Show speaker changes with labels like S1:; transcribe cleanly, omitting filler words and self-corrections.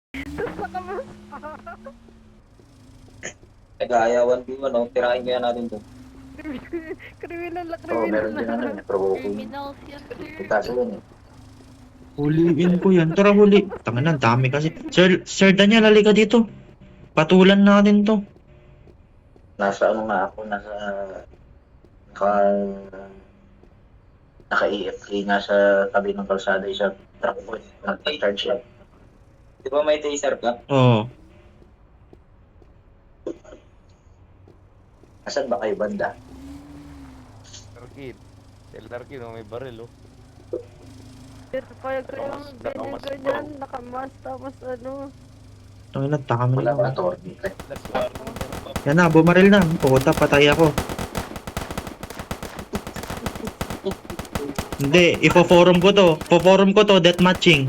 S1: Tapos nakamas.
S2: Nag-aayaw 1v1, no? Tirahin kaya natin to.
S1: Kriminal na
S2: Oo,
S1: kriminal
S2: meron
S1: na.
S2: din ano yun, provoking.
S3: Criminals yan, sir.
S2: May kaso yun eh.
S4: Huliin ko yan. Tara, huli. Tangan na, dami kasi. Sir Daniel, halika dito. Patulan natin to.
S2: Nasa ano nga ako, naka, naka-EFK nga sa tabi ng kalsada isa truck ko. Nag-charge lang. Di ba may taser ka?
S4: Oo.
S2: Asan ba kayo banda?
S5: Larkin. Del Larkin, oh, may baril, oh.
S1: Sir, payag kayong ganyan-ganyan, nakamas, tapos ano.
S4: Tangan na, takam
S2: Wala
S4: na.
S2: pa authority.
S4: Yan na, bumaril na. Puta, patay ako. Hindi, ipo-forum ko to. Po-forum ko to, death matching.